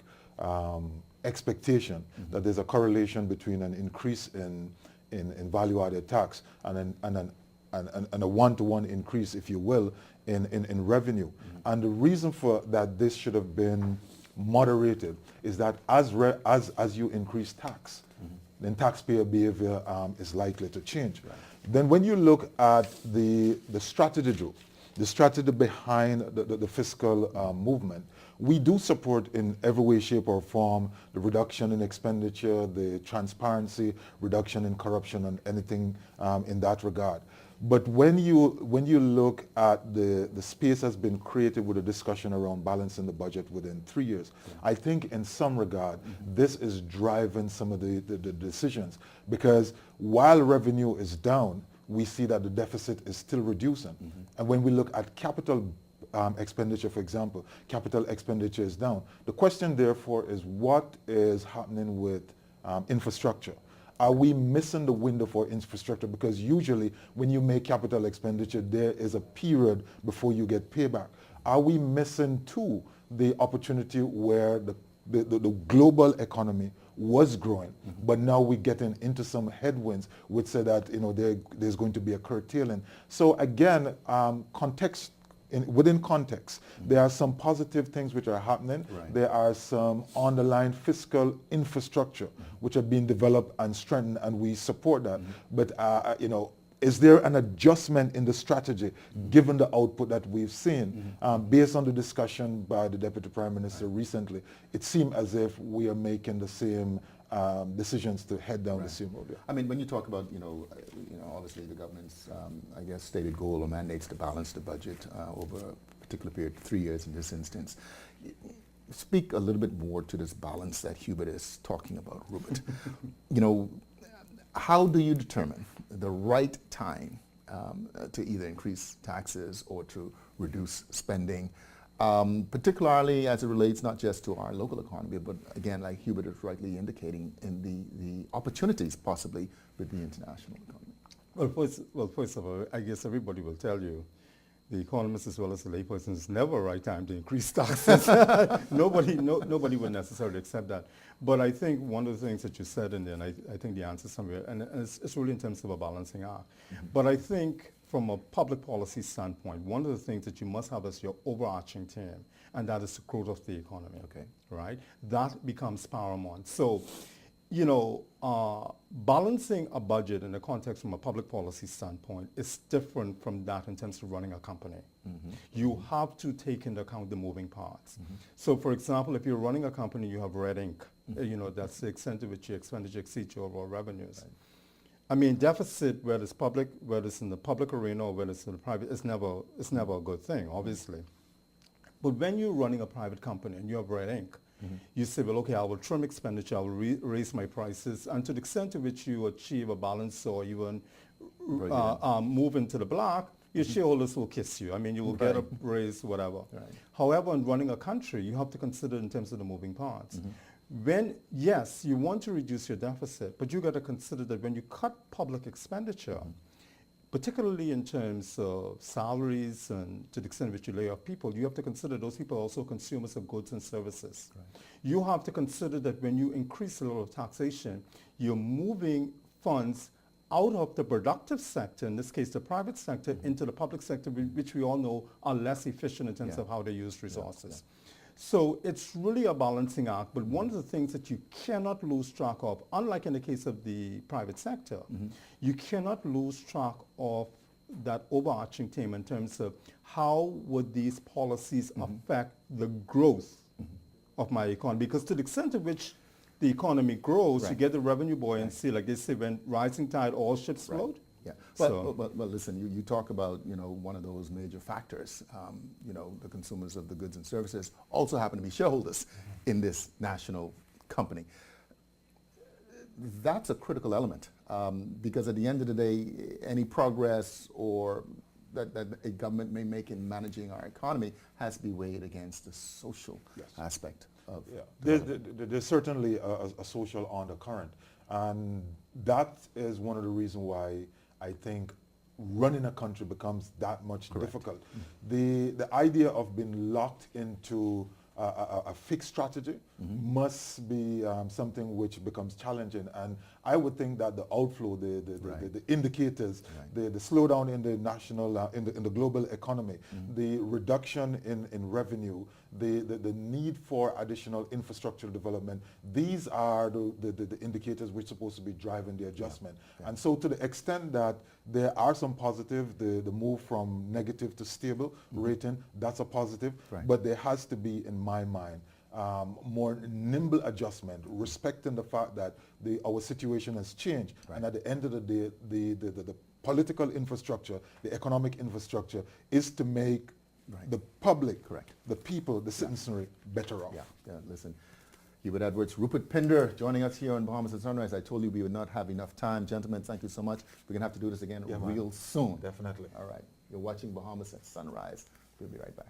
expectation that there's a correlation between an increase in value-added tax and a one-to-one increase, if you will, in revenue. And the reason for that this should have been moderated is that as you increase tax, then taxpayer behavior is likely to change. Then when you look at the strategy behind the fiscal movement, we do support in every way, shape, or form the reduction in expenditure, the transparency, reduction in corruption, and anything in that regard. But when you look at the space has been created with a discussion around balancing the budget within 3 years, I think in some regard this is driving some of the decisions, because while revenue is down, we see that the deficit is still reducing. And when we look at capital expenditure, for example, capital expenditure is down. The question therefore is, what is happening with infrastructure? Are we missing the window for infrastructure? Because usually when you make capital expenditure, there is a period before you get payback. Are we missing too the opportunity where the global economy was growing, but now we're getting into some headwinds which say that there's going to be a curtailing. So again, within context, there are some positive things which are happening. Right. There are some underlying fiscal infrastructure which are being developed and strengthened, and we support that. But is there an adjustment in the strategy given the output that we've seen? Based on the discussion by the Deputy Prime Minister recently, it seemed as if we are making the same decisions to head down the same road. I mean, when you talk about, obviously the government's, stated goal or mandates to balance the budget over a particular period, 3 years in this instance. Speak a little bit more to this balance that Hubert is talking about, Rupert. How do you determine the right time to either increase taxes or to reduce spending, particularly as it relates not just to our local economy, but again, like Hubert is rightly indicating, in the opportunities possibly with the international economy? Well, first of all, I guess everybody will tell you, the economists as well as the laypersons, it's never a right time to increase taxes. Nobody would necessarily accept that. But I think one of the things that you said in there, and I think the answer somewhere, and it's really in terms of a balancing act. But I think from a public policy standpoint, one of the things that you must have as your overarching theme, and that is the growth of the economy. Okay. Right? That becomes paramount. So, balancing a budget in the context from a public policy standpoint is different from that in terms of running a company. You have to take into account the moving parts. So, for example, if you're running a company, you have red ink. That's the extent to which your expenditure exceeds your overall revenues. Right. I mean, deficit, whether it's in the public arena or whether it's in the private, it's never a good thing, obviously. But when you're running a private company and you have red ink, you say, well, okay, I will trim expenditure, I will raise my prices, and to the extent to which you achieve a balance or even move into the black, your shareholders will kiss you. I mean, you will get a raise, whatever. Right. However, in running a country, you have to consider in terms of the moving parts. When, yes, you want to reduce your deficit, but you got to consider that when you cut public expenditure, particularly in terms of salaries and to the extent which you lay off people, you have to consider those people are also consumers of goods and services. Right. You have to consider that when you increase the level of taxation, you're moving funds out of the productive sector, in this case the private sector, into the public sector, which we all know are less efficient in terms of how they use resources. So it's really a balancing act, but one of the things that you cannot lose track of, unlike in the case of the private sector, you cannot lose track of that overarching theme in terms of how would these policies affect the growth of my economy. Because to the extent to which the economy grows, you get the revenue buoyancy, like they say, when rising tide, all ships float. Yeah, but listen, you talk about, one of those major factors, the consumers of the goods and services also happen to be shareholders in this national company. That's a critical element because at the end of the day, any progress or that a government may make in managing our economy has to be weighed against the social aspect of there's certainly a social undercurrent, and that is one of the reasons why I think running a country becomes that much difficult. The idea of being locked into a fixed strategy must be something which becomes challenging, and I would think that the outflow, the indicators, the slowdown in the national, in the global economy, the reduction in revenue, the need for additional infrastructural development, these are the indicators which are supposed to be driving the adjustment. And so to the extent that there are some positive, the move from negative to stable rating, that's a positive, but there has to be, in my mind, more nimble adjustment, respecting the fact that our situation has changed, and at the end of the day, the political infrastructure, the economic infrastructure is to make the public, the people, the citizenry better off. Listen, Hubert Edwards, Rupert Pinder joining us here on Bahamas at Sunrise. I told you we would not have enough time. Gentlemen, thank you so much. We're going to have to do this again real soon. Definitely. All right. You're watching Bahamas at Sunrise. We'll be right back.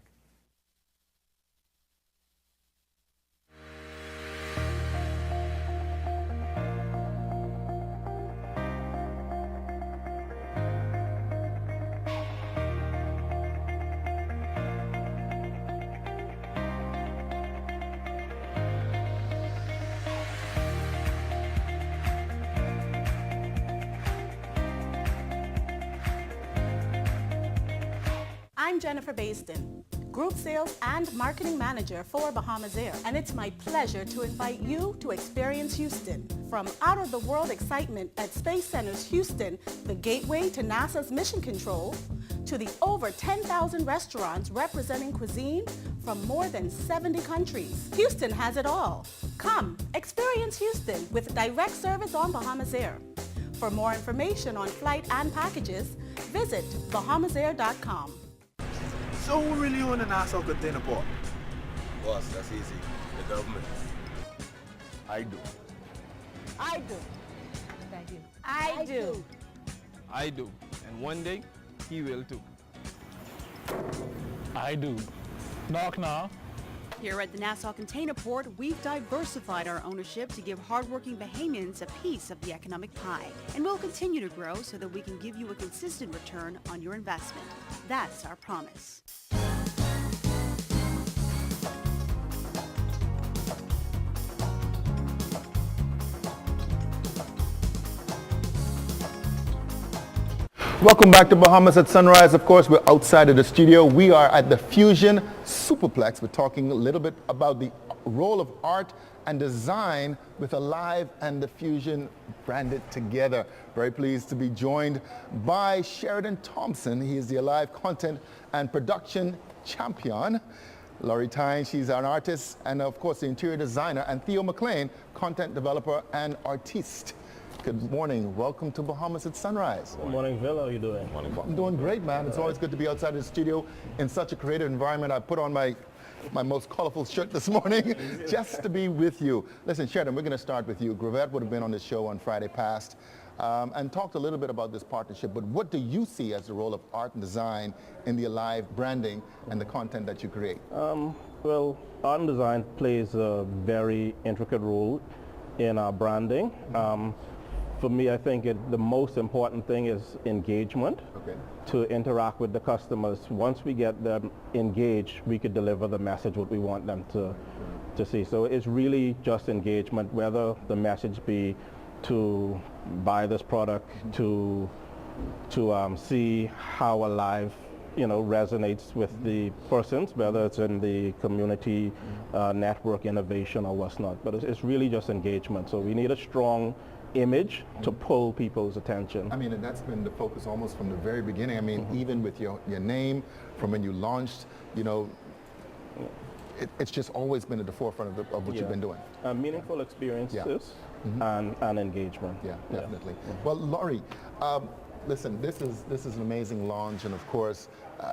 I'm Jennifer Basden, Group Sales and Marketing Manager for Bahamas Air, and it's my pleasure to invite you to experience Houston. From out-of-the-world excitement at Space Centers Houston, the gateway to NASA's mission control, to the over 10,000 restaurants representing cuisine from more than 70 countries. Houston has it all. Come, experience Houston with direct service on Bahamas Air. For more information on flight and packages, visit bahamasair.com. So who really owns the Nassau container port? Boss, that's easy. The government. I do. I do. Thank you. I do. I do. And one day, he will too. I do. Knock now. Here at the Nassau Container Port, we've diversified our ownership to give hardworking Bahamians a piece of the economic pie. And we'll continue to grow so that we can give you a consistent return on your investment. That's our promise. Welcome back to Bahamas at Sunrise. Of course, we're outside of the studio. We are at the Fusion Superplex. We're talking a little bit about the role of art and design with Alive and the Fusion branded together. Very pleased to be joined by Sheridan Thompson. He is the Alive content and production champion. Laurie Tyne, she's an artist and of course the interior designer, and Theo McLean, content developer and artiste. Good morning. Welcome to Bahamas at Sunrise. Good morning, Phil. How are you doing? Morning. I'm doing great, man. It's always good to be outside of the studio in such a creative environment. I put on my most colorful shirt this morning just to be with you. Listen, Sheridan, we're going to start with you. Gravette would have been on the show on Friday past and talked a little bit about this partnership, but what do you see as the role of art and design in the Alive branding and the content that you create? Well, art and design plays a very intricate role in our branding. For me, I think the most important thing is engagement. Okay. To interact with the customers. Once we get them engaged, we could deliver the message what we want them to see. So it's really just engagement, whether the message be to buy this product, to see how Alive resonates with the persons, whether it's in the community, network innovation or what's not. But it's really just engagement. So we need a strong image to pull people's attention. I mean, and that's been the focus almost from the very beginning. I mean, even with your name, from when you launched, it's just always been at the forefront of what you've been doing. Meaningful experiences and engagement. Yeah, definitely. Well, Laurie, listen, this is an amazing launch, and of course,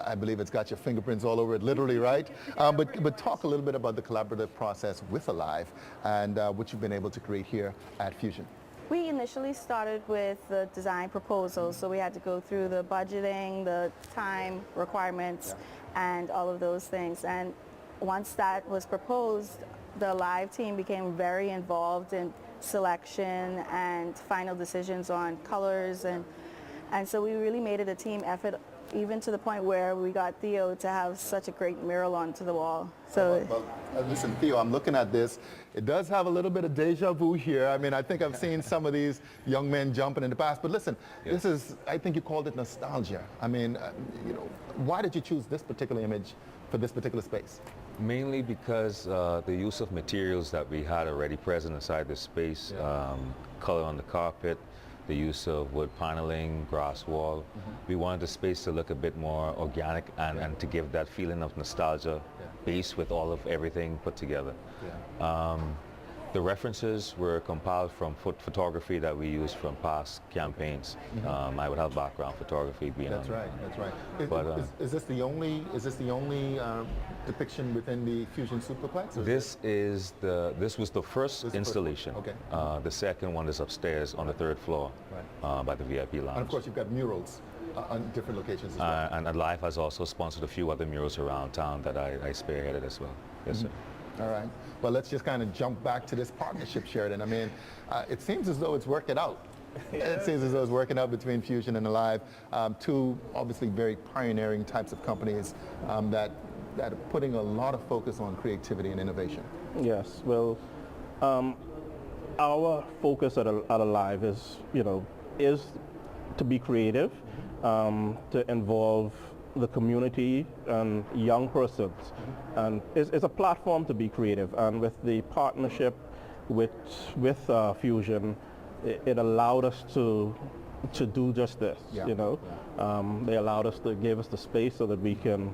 I believe it's got your fingerprints all over it, literally, right? But talk a little bit about the collaborative process with Alive and what you've been able to create here at Fusion. We initially started with the design proposals, so we had to go through the budgeting, the time requirements, and all of those things. And once that was proposed, the Alive team became very involved in selection and final decisions on colors, and so we really made it a team effort, even to the point where we got Theo to have such a great mural onto the wall. So, listen, Theo, I'm looking at this. It does have a little bit of deja vu here. I mean, I think I've seen some of these young men jumping in the past. But listen, this is, I think you called it nostalgia. I mean, why did you choose this particular image for this particular space? Mainly because the use of materials that we had already present inside the space, color on the carpet, the use of wood paneling, grass wall. We wanted the space to look a bit more organic and to give that feeling of nostalgia base with all of everything put together. The references were compiled from photography that we used from past campaigns. I would have background photography being That's on. right. That's right. But, is this the only depiction within the Fusion Superplex? This was the first installation. Okay. The second one is upstairs on the third floor by the VIP lounge. And of course, you've got murals on different locations as well. And Alive has also sponsored a few other murals around town that I spearheaded as well. Yes, sir. All right. Well, let's just kind of jump back to this partnership, Sheridan. I mean, it seems as though it's working out. It seems as though it's working out between Fusion and Alive, two obviously very pioneering types of companies that are putting a lot of focus on creativity and innovation. Yes. Well, our focus at Alive is to be creative, to involve the community and young persons. And it's a platform to be creative. And with the partnership with Fusion, it allowed us to do just this, Yeah. you know. They allowed us to give us the space so that we can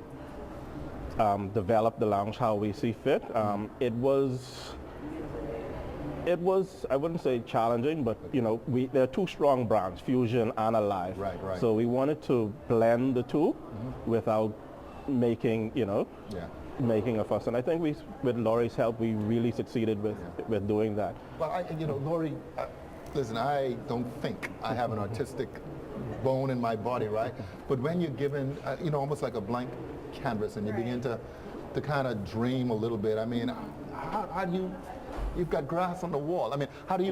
develop the lounge how we see fit. It was, I wouldn't say challenging, but you know, there are two strong brands, Fusion and Alive. Right. So we wanted to blend the two without making, you know, making a fuss. And I think with Laurie's help, we really succeeded with doing that. Well, Laurie, listen, I don't think I have an artistic bone in my body, right? But when you're given, almost like a blank canvas and you begin to kind of dream a little bit, I mean, how do you've got grass on the wall. I mean, how do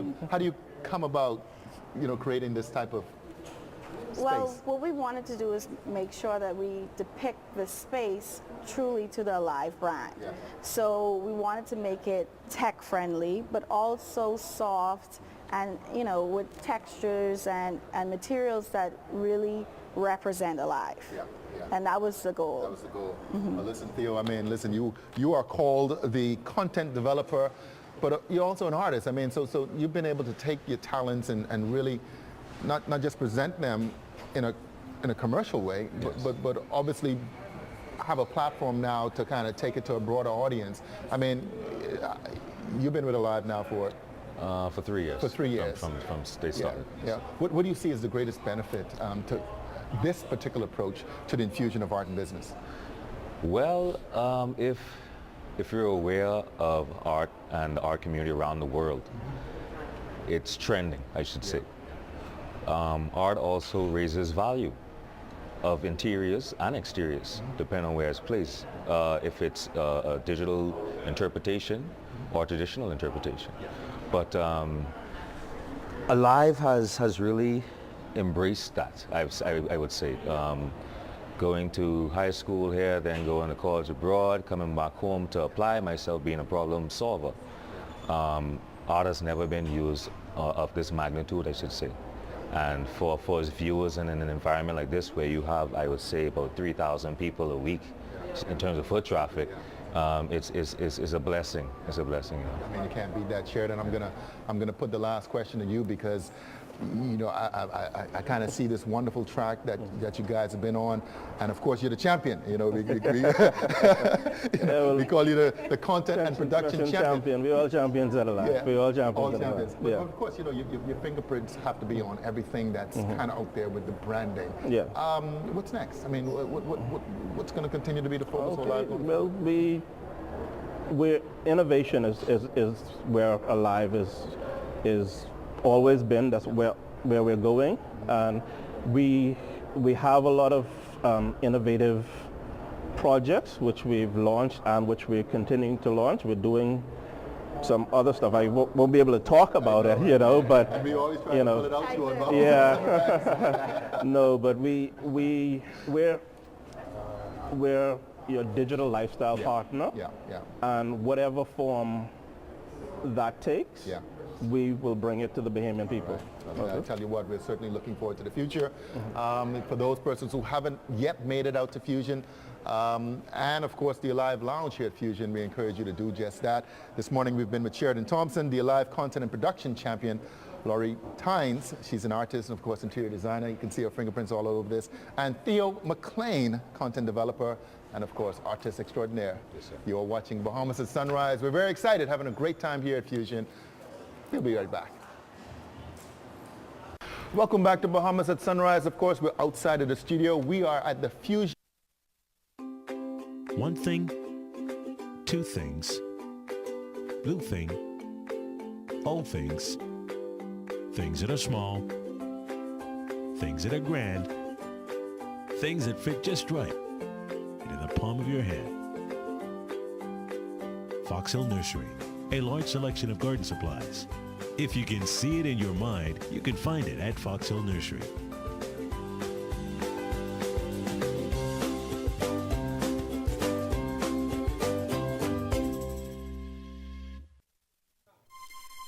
you come about, creating this type of space? Well, what we wanted to do is make sure that we depict the space truly to the Alive brand. Yeah. So we wanted to make it tech friendly, but also soft and, with textures and materials that really represent Alive. Yeah. And that was the goal. That was the goal. Well, listen, Theo, I mean, listen, you are called the content developer, but you're also an artist. I mean, so you've been able to take your talents and really not just present them in a commercial way, but obviously have a platform now to kind of take it to a broader audience. I mean, you've been with Alive now for 3 years. For 3 years. From they started. Yeah. What do you see as the greatest benefit to this particular approach to the infusion of art and business? Well, if you're aware of art and the art community around the world, it's trending, I should say. Art also raises value of interiors and exteriors, depending on where it's placed. If it's a digital interpretation or traditional interpretation. But Alive has really embraced that, I would say. Going to high school here, then going to college abroad, coming back home to apply myself, being a problem solver. Art has never been used of this magnitude, I should say. And for its viewers in an environment like this, where you have, I would say, about 3,000 people a week in terms of foot traffic, it's a blessing. It's a blessing. I mean, you can't beat that, Sheridan. I'm gonna put the last question to you because, I kind of see this wonderful track that you guys have been on, and of course you're the champion. We call you the content and production champion. We're all champions at Alive. Yeah. We're all champions. All champions. But of course, your fingerprints have to be on everything that's kind of out there with the branding. Yeah. What's next? I mean, what's going to continue to be the focus of Alive? Well, innovation is where Alive is always been. That's where we're going, and we have a lot of innovative projects which we've launched and which we're continuing to launch. We're doing some other stuff. I won't be able to talk about it, but and we always try to pull it out to us. Yeah. No, but we're your digital lifestyle partner. Yeah. And whatever form that takes, we will bring it to the Bahamian people. Right. I tell you what, we're certainly looking forward to the future. For those persons who haven't yet made it out to Fusion, and of course the Alive Lounge here at Fusion, we encourage you to do just that. This morning we've been with Sheridan Thompson, the Alive Content and Production Champion, Laurie Tynes, she's an artist and of course interior designer. You can see her fingerprints all over this. And Theo McLean, content developer, and of course, artist extraordinaire. Yes, sir. You're watching Bahamas at Sunrise. We're very excited, having a great time here at Fusion. We'll be right back. Welcome back to Bahamas at Sunrise. Of course, we're outside of the studio. We are at the Fusion. One thing, two things, blue thing, old things, things that are small, things that are grand, things that fit just right in the palm of your hand. Fox Hill Nursery, a large selection of garden supplies. If you can see it in your mind, you can find it at Fox Hill Nursery.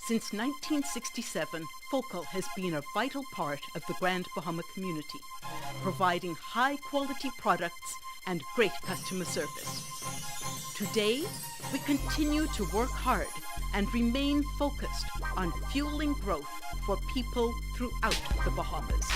Since 1967, Focal has been a vital part of the Grand Bahama community, providing high-quality products and great customer service. Today, we continue to work hard and remain focused on fueling growth for people throughout the Bahamas.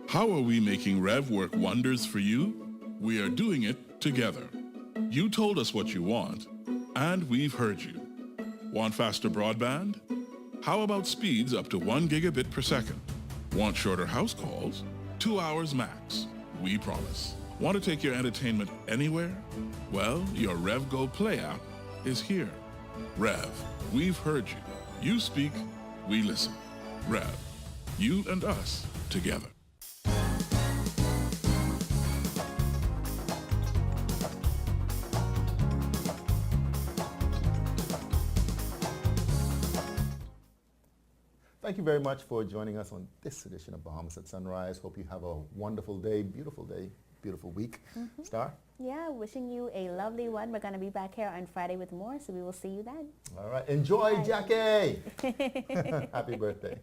How are we making Rev work wonders for you? We are doing it together. You told us what you want, and we've heard you. Want faster broadband? How about speeds up to 1 gigabit per second? Want shorter house calls? 2 hours max. We promise. Want to take your entertainment anywhere? Well, your Rev Go Play app is here. Rev, we've heard you. You speak, we listen. Rev, you and us together. Thank you very much for joining us on this edition of Bahamas at Sunrise. Hope you have a wonderful day, beautiful week. Star? Yeah, wishing you a lovely one. We're going to be back here on Friday with more, so we will see you then. All right. Enjoy, Jackie. Happy birthday.